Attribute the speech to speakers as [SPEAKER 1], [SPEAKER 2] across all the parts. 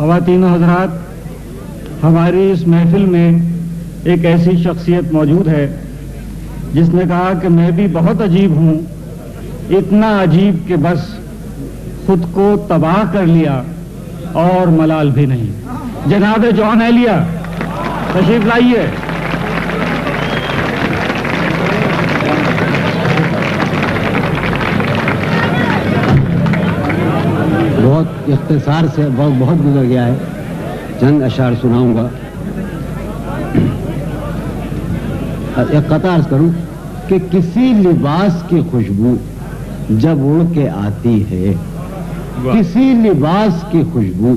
[SPEAKER 1] خواتین و حضرات، ہماری اس محفل میں ایک ایسی شخصیت موجود ہے جس نے کہا کہ میں بھی بہت عجیب ہوں، اتنا عجیب کہ بس خود کو تباہ کر لیا اور ملال بھی نہیں۔ جناب جان ایلیا تشریف لائیے۔
[SPEAKER 2] بہت اختصار سے بہت گزر گیا ہے، چند اشعار سناؤں گا۔ ایک قطع عرض کروں کہ کسی لباس کی خوشبو جب اڑ کے آتی ہے، کسی لباس کی خوشبو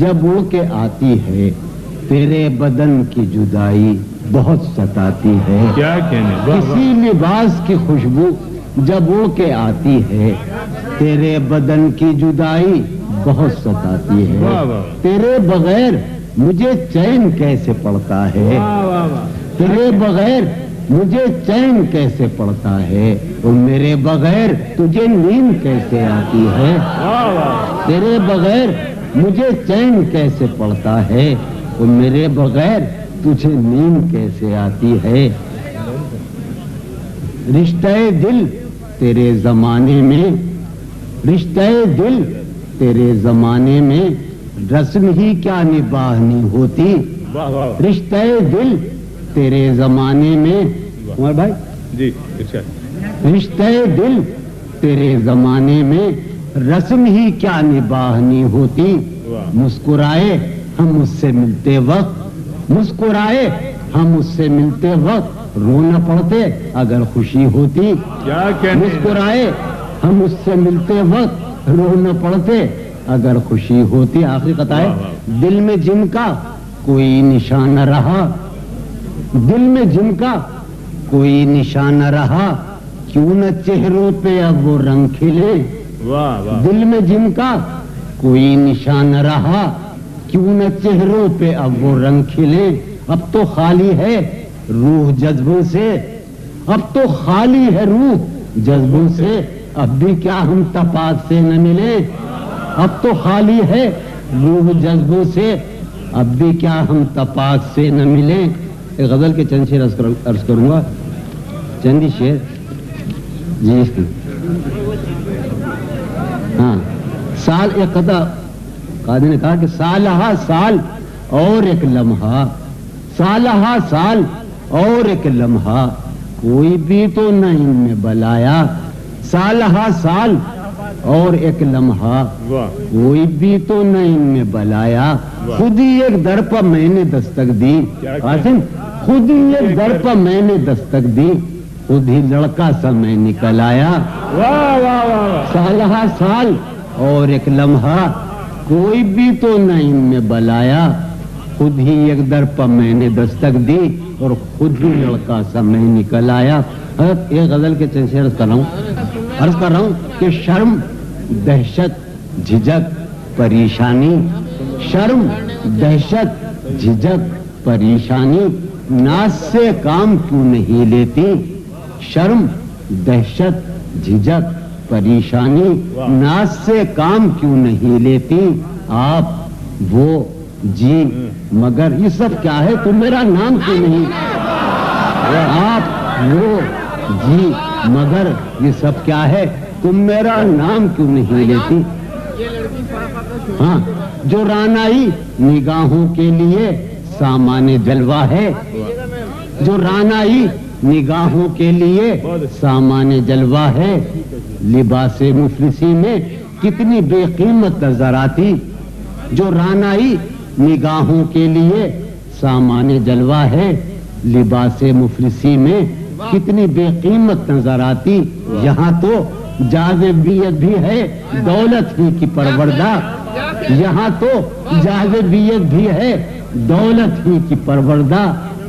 [SPEAKER 2] جب اڑ کے آتی ہے، تیرے بدن کی جدائی بہت ستاتی ہے۔
[SPEAKER 3] کیا کہنے،
[SPEAKER 2] کسی لباس کی خوشبو جب اڑ کے آتی ہے، تیرے بدن کی جدائی بہت ستاتی ہے۔ تیرے بغیر مجھے چین کیسے پڑتا ہے، تیرے بغیر مجھے چین کیسے پڑتا ہے، اور میرے بغیر تجھے نیند کیسے آتی ہے، تیرے بغیر مجھے چین کیسے پڑتا ہے، اور میرے بغیر تجھے نیند کیسے آتی ہے۔ رشتہ دل تیرے زمانے میں، رشتہ دل تیرے زمانے میں رسم ہی کیا نباہنی ہوتی، رشتہ دل تیرے زمانے میں، عمر بھائی
[SPEAKER 3] جی،
[SPEAKER 2] رشتہ دل تیرے زمانے میں رسم ہی کیا نباہنی ہوتی۔ مسکرائے ہم اس سے ملتے وقت، مسکرائے ہم اس سے ملتے وقت رونا پڑتے اگر خوشی ہوتی۔
[SPEAKER 3] کیا کہنے،
[SPEAKER 2] مسکرائے ہم اس سے ملتے وقت رونا پڑتے اگر خوشی ہوتی۔ آخری قطع ہے، دل میں جن کا کوئی نشان نہ رہا، دل میں جن کا کوئی نشان نہ رہا، کیوں نہ چہروں پہ اب وہ رنگ کھلے۔ دل میں جن کا کوئی نشان نہ رہا، کیوں نہ چہروں پہ اب وہ رنگ کھلے۔ اب تو خالی ہے روح جذبوں سے، اب تو خالی ہے روح جذبوں سے، اب بھی کیا ہم تپاک سے نہ ملے۔ اب تو خالی ہے روح جذبوں سے، اب بھی کیا ہم تپاک سے نہ ملے۔ ایک غزل کے چند شعر عرض کروں گا، چند ہی شعر۔ جی ہاں، سال ایک قطع قاضی نے کہا کہ سالہا سال اور ایک لمحہ، سالہا سال اور ایک لمحہ، کوئی بھی تو نہ ان میں بلایا۔ سالہا سال اور ایک لمحہ، کوئی بھی تو نہ ان میں بلایا۔ خود ہی ایک در پر میں نے دستک دی، قاسم خود ہی ایک در پر میں نے دستک دی، خود ہی لڑکا سا میں نکل آیا۔ سالہا سال اور ایک لمحہ، کوئی بھی تو نہ ان میں بلایا، خود ہی ایک در پر میں نے دستک دی اور خود ہی لڑکا سا میں نکل آیا۔ ایک غزل کے چند شعر عرض کر رہا ہوں کہ شرم، دہشت، جھجک، پریشانی، شرم، دہشت، جھجک، پریشانی، ناز سے کام کیوں نہیں لیتی۔ شرم، دہشت، جھجک، پریشانی، ناز سے کام کیوں نہیں لیتی۔ آپ وہ جی مگر یہ سب کیا ہے، تم میرا نام کیوں نہیں۔ آپ وہ جی مگر یہ سب کیا ہے، تم میرا نام کیوں نہیں لیتی۔ ہاں، جو رانائی نگاہوں کے لیے سامان جلوہ ہے، جو رانائی نگاہوں کے لیے سامان جلوہ ہے، لباس مفلسی میں کتنی بے قیمت نظر آتی۔ جو رانائی نگاہوں کے لیے سامان جلوہ ہے، لباس مفلسی میں کتنی بے قیمت نظر آتی۔ یہاں تو جاذبیت بھی ہے دولت ہی کی پروردہ، یہاں تو جاذبیت بھی ہے دولت ہی کی پروردہ۔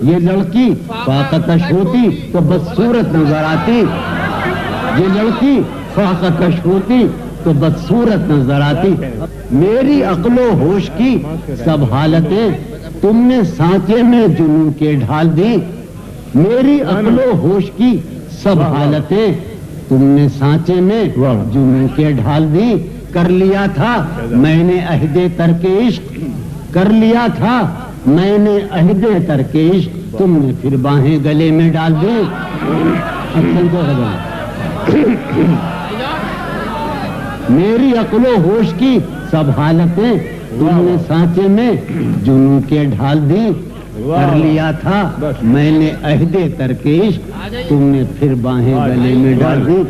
[SPEAKER 2] یہ لڑکی فاقتش ہوتی تو بدصورت نظر آتی، یہ لڑکی فاقتش ہوتی تو بدصورت نظر آتی۔ میری عقل و ہوش کی سب حالتیں تم نے سانچے میں جنوں کے ڈھال دی، میری عقل و ہوش کی سب حالتیں تم نے سانچے میں جنوں کے ڈھال دی۔ کر لیا تھا میں نے عہد ترک عشق، کر لیا تھا میں نے عہد ترک عشق، تم نے پھر باہیں گلے میں ڈال دی۔ میری عقل و ہوش کی سب حالتیں تم نے سانچے میں جنوں کے ڈھال دی۔ کر لیا تھا میں نے عہد ترک عشق، تم نے پھر باہیں گلے میں ڈال دی۔